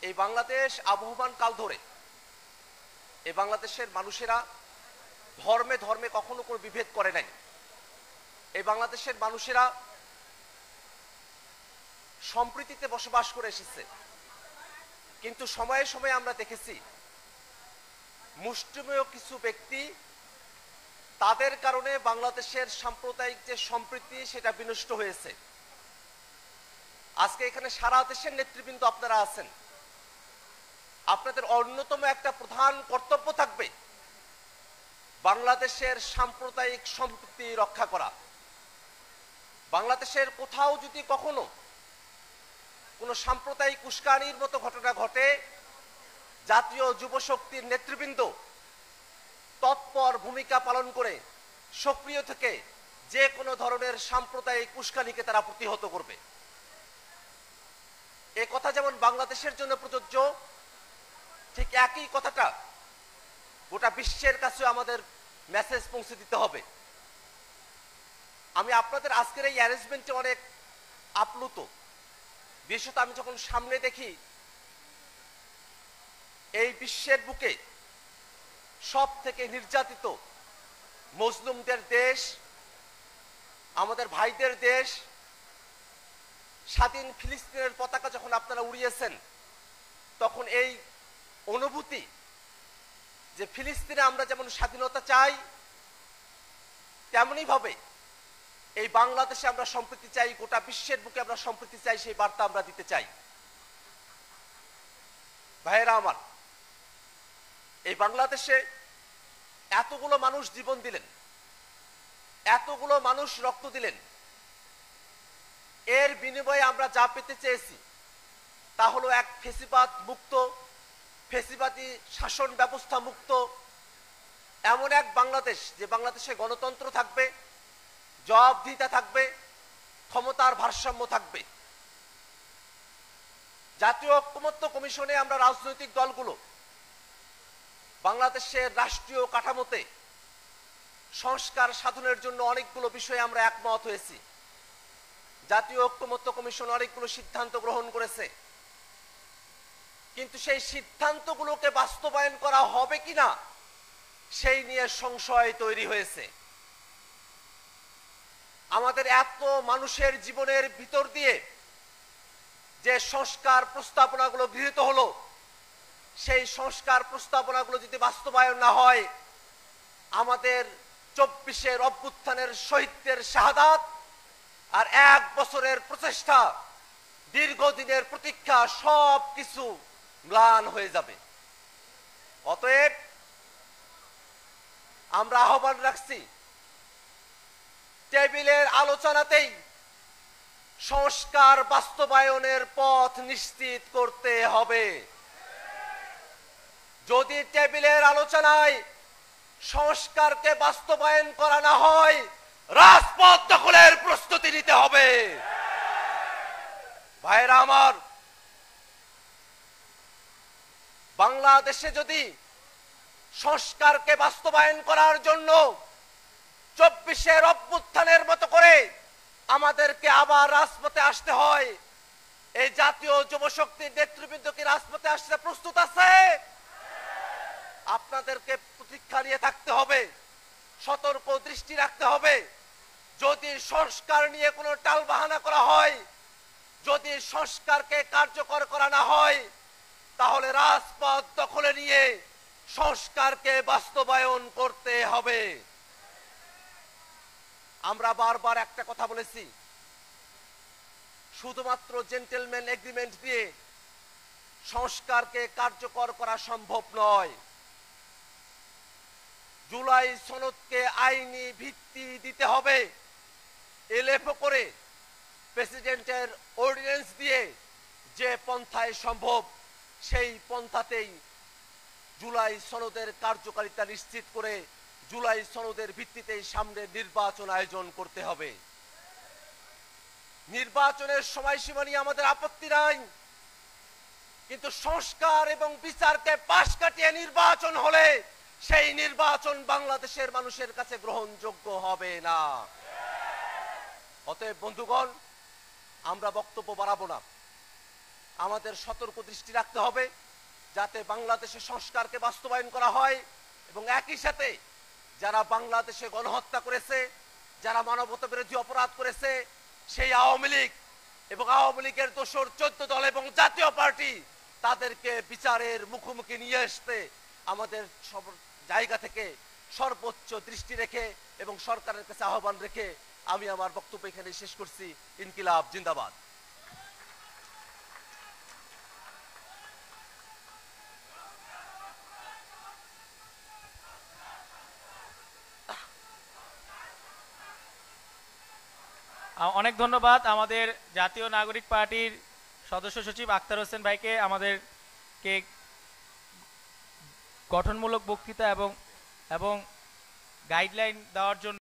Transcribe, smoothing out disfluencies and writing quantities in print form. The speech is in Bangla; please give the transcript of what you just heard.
এই বাংলাদেশ আবহমান কাল ধরে এই বাংলাদেশের মানুষেরা ধর্মে ধর্মে কখনো কোনো বিভেদ করে নাই। এই বাংলাদেশের মানুষেরা সম্প্রীতিতে বসবাস করে এসেছে। কিন্তু সময়ে সময়ে আমরা দেখেছি মুষ্টিমেয় কিছু ব্যক্তি তাদের কারণে বাংলাদেশের সাম্প্রদায়িক যে সম্প্রীতি সেটা বিনষ্ট হয়েছে। আজকে এখানে সারা দেশের নেতৃবৃন্দ আপনারা আছেন, আপনাদের অন্যতম একটা প্রধান কর্তব্য থাকবে বাংলাদেশের সাম্প্রদায়িক সম্প্রীতি রক্ষা করা। বাংলাদেশের কোথাও যদি কখনো কোনো সাম্প্রদায়িক উস্কানির মতো ঘটনা ঘটে, জাতীয় যুব শক্তির নেতৃবৃন্দ তৎপর ভূমিকা পালন করে সক্রিয় থেকে যে কোনো ধরনের সাম্প্রদায়িক উস্কানিকে তারা প্রতিহত করবে। এ কথা যেমন বাংলাদেশের জন্য প্রযোজ্য, ঠিক একই কথাটা গোটা বিশ্বের কাছে আমাদের মেসেজ পৌঁছে দিতে হবে। আমি আপনাদের আজকের এই অ্যারেঞ্জমেন্টে অনেক আপ্লুত। বিশেষত আমি যখন সামনে দেখি এই বিশ্বের বুকে সব থেকে নির্যাতিত মজলুমদের দেশ, আমাদের ভাইদের দেশ, স্বাধীন ফিলিস্তিনের পতাকা যখন আপনারা উড়িয়েছেন, তখন এই অনুভূতি যে ফিলিস্তিনে আমরা যেমন স্বাধীনতা চাই, তেমনি ভাবে এই বাংলাদেশে আমরা সম্প্রীতি চাই, গোটা বিশ্বের বুকে আমরা সম্প্রীতি চাই, সেই বার্তা আমরা দিতে চাই। ভাইয়েরা আমার, এই বাংলাদেশে এতগুলো মানুষ জীবন দিলেন, এতগুলো মানুষ রক্ত দিলেন, এর বিনিময়ে আমরা যা পেতে চেয়েছি তা হলো এক ফেসিবাদ মুক্ত, ফেসিবাদী শাসন ব্যবস্থা মুক্ত এমন এক বাংলাদেশ, যে বাংলাদেশে গণতন্ত্র থাকবে, জবাবদিহিতা থাকবে, ক্ষমতার ভারসাম্য থাকবে। জাতীয় ঐক্যমত্য কমিশনে আমরা রাজনৈতিক দলগুলো বাংলাদেশের রাষ্ট্রীয় কাঠামোতে সংস্কার সাধনের জন্য অনেকগুলো বিষয়ে আমরা একমত হয়েছি। জাতীয় ঐক্যমত্য কমিশন অনেকগুলো সিদ্ধান্ত গ্রহণ করেছে, কিন্তু সেই সিদ্ধান্তগুলোকে বাস্তবায়ন করা হবে কিনা সেই নিয়ে সংশয় তৈরি হয়েছে। আমাদের এত মানুষের জীবনের ভিতর দিয়ে যে সংস্কার প্রস্তাবনাগুলো গৃহীত হলো, সেই সংস্কার প্রস্তাবনাগুলো যদি বাস্তবায়ন না হয়, আমাদের 24-এর অভ্যুত্থানের শহীদদের শাহাদাত আর 1 বছরের প্রচেষ্টা, দীর্ঘদিনের প্রতীক্ষা, সব কিছু ম্লান হয়ে যাবে। অতএব আমরা আহ্বান রাখছি, টেবিলের আলোচনাতেই সংস্কার বাস্তবায়নের পথ নিশ্চিত করতে হবে। যদি টেবিলের আলোচনায় সংস্কারকে বাস্তবায়ন করা না হয়, রাজপথ দখলের প্রস্তুতি নিতে হবে। ভাইরা আমার, বাংলাদেশে যদি সংস্কারকে বাস্তবায়ন করার জন্য 24-এর অভ্যুত্থানের মতো করে আমাদেরকে আবার রাজপথে আসতে হয়, এই জাতীয় যুব শক্তির নেতৃবৃন্দ কি রাজপথে আসতে প্রস্তুত আছে? আপনাদেরকে প্রতীক্ষা নিয়ে থাকতে হবে, সতর্ক দৃষ্টি রাখতে হবে। যদি সংস্কার নিয়ে কোনো টালবাহানা করা হয়, যদি সংস্কারকে কার্যকর করা না হয়, তাহলে রাজপথ দখলে নিয়ে সংস্কারকে বাস্তবায়ন করতে হবে। আমরা বারবার একটা কথা বলেছি, শুধুমাত্র জেন্টলম্যান এগ্রিমেন্ট দিয়ে সংস্কারকে কার্যকর করা সম্ভব নয়। জুলাই সনদকে আইনি ভিত্তি দিতে হবে। এলএফও করে প্রেসিডেন্টের অর্ডিন্যান্স দিয়ে যে পন্থায় সম্ভব, সেই পন্থাতেই জুলাই সনদের কার্যকারিতা নিশ্চিত করে জুলাই সনদের ভিত্তিতেই সামনে নির্বাচন আয়োজন করতে হবে। নির্বাচনের সময়সীমা নিয়ে আমাদের আপত্তি নাই, কিন্তু সংস্কার এবং বিচারকে পাশ কাটিয়ে নির্বাচন হলে সেই নির্বাচন বাংলাদেশের মানুষের কাছে গ্রহণযোগ্য হবে না। অতএব বন্ধুগণ, আমরা বক্তব্য বাড়াবো না, আমাদের সতর্ক দৃষ্টি রাখতে হবে যাতে বাংলাদেশের সংস্কারকে বাস্তবায়ন করা হয় এবং একই সাথে যারা বাংলাদেশে গণহত্যা করেছে, যারা মানবতা বিরোধী অপরাধ করেছে, সেই আওয়ামী লীগ এবং আওয়ামী লীগের দোসর 14 দল এবং জাতীয় পার্টি তাদেরকে বিচারের মুখোমুখি নিয়ে আসতে আমাদের সব জায়গা থেকে সর্বোচ্চ দৃষ্টি রেখে এবং সরকারের কাছে আহ্বান রেখে আমি আমার বক্তব্য এখানে শেষ করছি। ইনকিলাব জিন্দাবাদ। অনেক ধন্যবাদ আমাদের জাতীয় নাগরিক পার্টির সদস্য সচিব আক্তার হোসেন ভাইকে আমাদেরকে গঠনমূলক বক্তৃতা এবং গাইডলাইন দেওয়ার জন্য।